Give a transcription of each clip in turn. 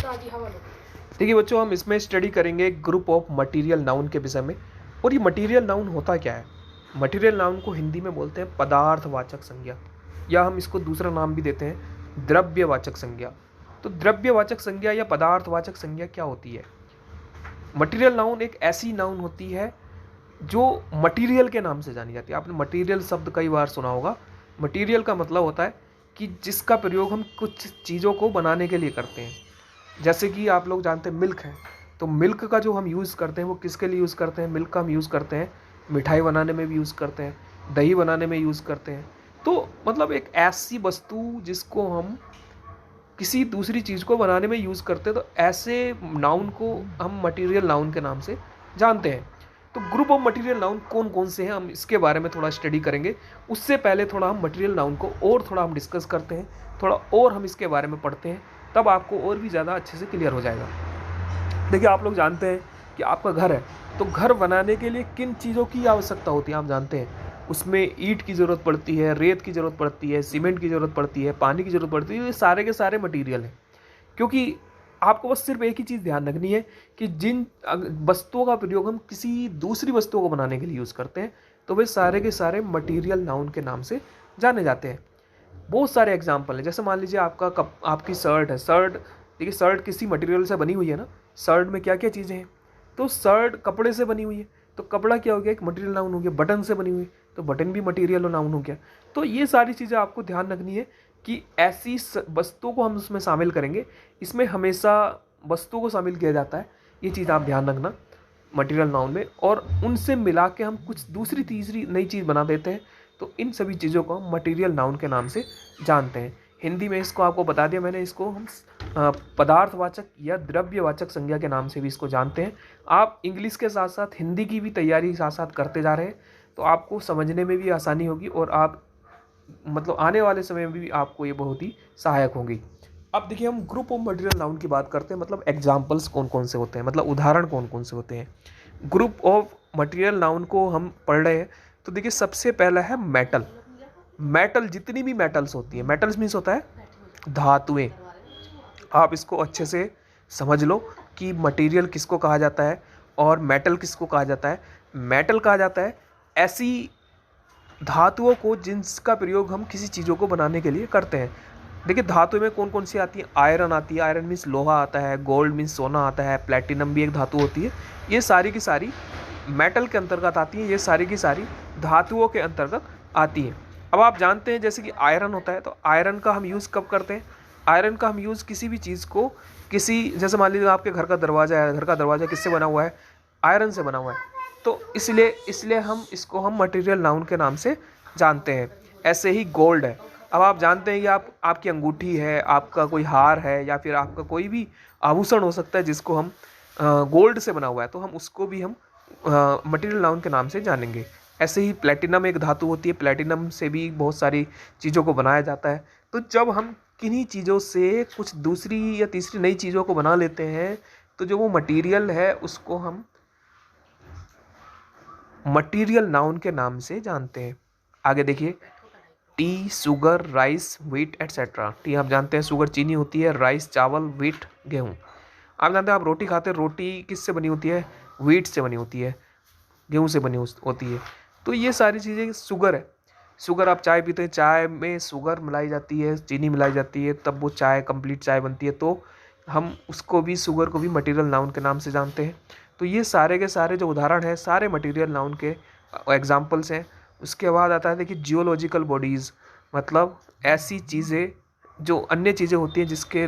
देखिए बच्चों, हम इसमें स्टडी करेंगे ग्रुप ऑफ मटेरियल नाउन के विषय में। और ये मटेरियल नाउन होता क्या है? मटेरियल नाउन को हिंदी में बोलते हैं पदार्थवाचक संज्ञा, या हम इसको दूसरा नाम भी देते हैं द्रव्यवाचक संज्ञा। तो द्रव्यवाचक संज्ञा या पदार्थवाचक संज्ञा क्या होती है? मटेरियल नाउन एक ऐसी नाउन होती है जो मटेरियल के नाम से जानी जाती है। आपने मटेरियल शब्द कई बार सुना होगा। मटेरियल का मतलब होता है कि जिसका प्रयोग हम कुछ चीज़ों को बनाने के लिए करते हैं। जैसे कि आप लोग जानते हैं मिल्क है, तो मिल्क का जो हम यूज़ करते हैं वो किसके लिए यूज़ करते हैं? मिल्क का हम यूज़ करते हैं मिठाई बनाने में भी यूज़ करते हैं, दही बनाने में यूज़ करते हैं। तो मतलब एक ऐसी वस्तु जिसको हम किसी दूसरी चीज़ को बनाने में यूज़ करते हैं, तो ऐसे नाउन को हम मटेरियल नाउन के नाम से जानते हैं। तो ग्रुप ऑफ मटेरियल नाउन कौन कौन से हैं, हम इसके बारे में थोड़ा स्टडी करेंगे। उससे पहले थोड़ा हम मटेरियल नाउन को और थोड़ा हम डिस्कस करते हैं, थोड़ा और हम इसके बारे में पढ़ते हैं, तब आपको और भी ज़्यादा अच्छे से क्लियर हो जाएगा। देखिए, आप लोग जानते हैं कि आपका घर है, तो घर बनाने के लिए किन चीज़ों की आवश्यकता होती है आप जानते हैं। उसमें ईंट की ज़रूरत पड़ती है, रेत की ज़रूरत पड़ती है, सीमेंट की ज़रूरत पड़ती है, पानी की ज़रूरत पड़ती है। ये सारे के सारे मटेरियल हैं। क्योंकि आपको बस सिर्फ एक ही चीज़ ध्यान रखनी है कि जिन वस्तुओं का प्रयोग हम किसी दूसरी वस्तुओं को बनाने के लिए यूज़ करते हैं, तो वे सारे के सारे मटेरियल नाउन के नाम से जाने जाते हैं। बहुत सारे एग्जाम्पल हैं। जैसे मान लीजिए आपकी शर्ट है। शर्ट, देखिए शर्ट किसी मटेरियल से बनी हुई है ना। शर्ट में क्या क्या चीज़ें हैं? तो शर्ट कपड़े से बनी हुई है, तो कपड़ा क्या हो गया? एक मटेरियल नाउन हो गया। बटन से बनी हुई, तो बटन भी मटेरियल नाउन हो गया। तो ये सारी चीज़ें आपको ध्यान रखनी है कि ऐसी वस्तुओं को हम उसमें शामिल करेंगे। इसमें हमेशा वस्तुओं को शामिल किया जाता है, ये चीज़ आप ध्यान रखना मटेरियल नाउन में। और उनसे मिला के हम कुछ दूसरी तीसरी नई चीज़ बना देते हैं, तो इन सभी चीज़ों को हम मटेरियल नाउन के नाम से जानते हैं। हिंदी में इसको आपको बता दिया मैंने, इसको हम पदार्थवाचक या द्रव्यवाचक संज्ञा के नाम से भी इसको जानते हैं। आप इंग्लिश के साथ साथ हिंदी की भी तैयारी साथ साथ करते जा रहे हैं, तो आपको समझने में भी आसानी होगी, और आप मतलब आने वाले समय में भी आपको ये बहुत ही सहायक होंगी। अब देखिए, हम ग्रुप ऑफ मटेरियल नाउन की बात करते हैं। मतलब एग्जाम्पल्स कौन कौन से होते हैं, मतलब उदाहरण कौन कौन से होते हैं। ग्रुप ऑफ मटेरियल नाउन को हम पढ़ रहे हैं, तो देखिए सबसे पहला है मेटल। मेटल, जितनी भी मेटल्स होती है, मेटल्स मीन्स होता है धातुएं। आप इसको अच्छे से समझ लो कि मटेरियल किसको कहा जाता है और मेटल किसको कहा जाता है। मेटल कहा जाता है ऐसी धातुओं को जिनका प्रयोग हम किसी चीज़ों को बनाने के लिए करते हैं। देखिए, धातु में कौन कौन सी आती है? आयरन आती है। आयरन मीन्स लोहा आता है। गोल्ड मीन्स सोना आता है। प्लेटिनम भी एक धातु होती है। ये सारी की सारी मेटल के अंतर्गत आती है। ये सारी की सारी धातुओं के अंतर्गत आती है। अब आप जानते हैं जैसे कि आयरन होता है, तो आयरन का हम यूज़ कब करते हैं? आयरन का हम यूज़ किसी भी चीज़ को, किसी, जैसे मान लीजिए आपके घर का दरवाज़ा है, घर का दरवाज़ा किससे बना हुआ है? आयरन से बना हुआ है। तो इसलिए हम इसको हम मटेरियल नाउन के नाम से जानते हैं। ऐसे ही गोल्ड है। अब आप जानते हैं कि आपकी अंगूठी है, आपका कोई हार है, या फिर आपका कोई भी आभूषण हो सकता है जिसको हम गोल्ड से बना हुआ है, तो हम उसको भी हम मटेरियल नाउन के नाम से जानेंगे। ऐसे ही प्लेटिनम एक धातु होती है। प्लेटिनम से भी बहुत सारी चीज़ों को बनाया जाता है। तो जब हम किन्हीं चीज़ों से कुछ दूसरी या तीसरी नई चीज़ों को बना लेते हैं, तो जो वो मटेरियल है उसको हम मटेरियल नाउन के नाम से जानते हैं। आगे देखिए, T, sugar, rice, wheat etcetera. T आप जानते हैं शुगर चीनी होती है, राइस चावल, व्हीट गेहूँ। आप जानते हैं आप रोटी खाते हैं, रोटी किससे बनी होती है? व्हीट से बनी होती है, गेहूँ से बनी होती है। तो ये सारी चीज़ें शुगर है। शुगर, आप चाय पीते हैं, चाय में शुगर मिलाई जाती है, चीनी मिलाई जाती है, तब वो चाय कंप्लीट चाय बनती है। तो हम उसको भी, शुगर को भी मटेरियल नाउन के नाम से जानते हैं। तो ये सारे के सारे जो उदाहरण हैं, सारे मटेरियल नाउन के एग्जाम्पल्स हैं। उसके बाद आता है देखिए जियोलॉजिकल बॉडीज़, मतलब ऐसी चीज़ें जो अन्य चीज़ें होती हैं जिसके,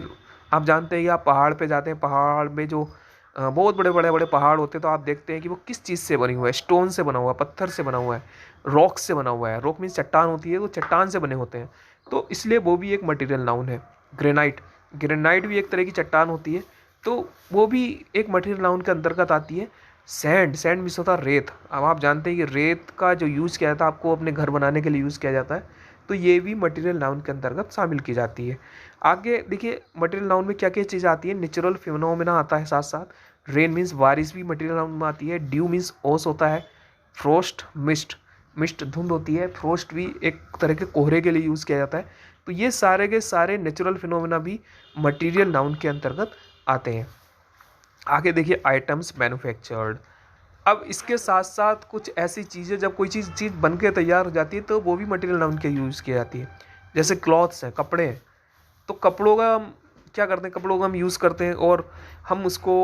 आप जानते हैं कि आप पहाड़ पे जाते हैं, पहाड़ में जो बहुत बड़े बड़े बड़े पहाड़ होते हैं, तो आप देखते हैं कि वो किस चीज़ से बनी हुआ है। स्टोन से बना हुआ है, पत्थर से बना हुआ है, रॉक से बना हुआ है। रॉक मीन्स चट्टान होती है, वो चट्टान से बने होते हैं, तो इसलिए वो भी एक मटेरियल नाउन है। ग्रेनाइट, ग्रेनाइट भी एक तरह की चट्टान होती है, तो वो भी एक मटेरियल नाउन के अंतर्गत आती है। सैंड, सैंड मीन्स होता है रेत। अब आप जानते हैं कि रेत का जो यूज़ किया जाता है, आपको अपने घर बनाने के लिए यूज़ किया जाता है, तो ये भी मटेरियल नाउन के अंतर्गत शामिल की जाती है। आगे देखिए, मटेरियल नाउन में क्या क्या चीज़ आती है? नेचुरल फिनोमेना आता है साथ साथ। रेन मीन्स बारिश भी मटेरियल नाउन में आती है। ड्यू मीन्स ओस होता है। फ्रोस्ट, मिस्ट, मिस्ट धुंध होती है। फ्रोस्ट भी एक तरह के कोहरे के लिए यूज़ किया जाता है। तो ये सारे के सारे नेचुरल फिनोमेना भी मटेरियल नाउन के अंतर्गत आते हैं। आगे देखिए आइटम्स मैन्युफैक्चर्ड। अब इसके साथ साथ कुछ ऐसी चीज़ें, जब कोई चीज़ बन के तैयार हो जाती है तो वो भी मटेरियल नाउन के यूज़ की जाती है। जैसे क्लॉथ्स हैं, कपड़े हैं, तो कपड़ों का हम क्या करते हैं, कपड़ों का हम यूज़ करते हैं और हम उसको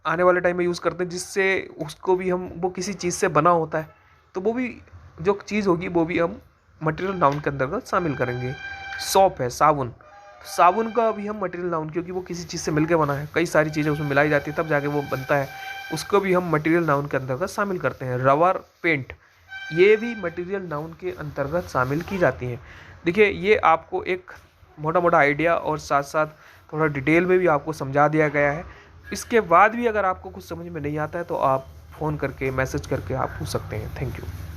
आने वाले टाइम में यूज़ करते हैं, जिससे उसको भी हम, वो किसी चीज़ से बना होता है तो वो भी जो चीज़ होगी वो भी हम मटेरियल नाउन के अंतर्गत शामिल करेंगे। सॉप है, साबुन, साबुन का भी हम मटेरियल नाउन, क्योंकि वो किसी चीज़ से मिलके बना है, कई सारी चीज़ें उसमें मिलाई जाती है तब जाके वो बनता है, उसको भी हम मटेरियल नाउन के अंतर्गत शामिल करते हैं। रबर, पेंट, ये भी मटेरियल नाउन के अंतर्गत शामिल की जाती हैं। देखिए ये आपको एक मोटा मोटा आइडिया और साथ साथ थोड़ा डिटेल में भी आपको समझा दिया गया है। इसके बाद भी अगर आपको कुछ समझ में नहीं आता है तो आप फ़ोन करके, मैसेज करके आप पूछ सकते हैं। Thank you.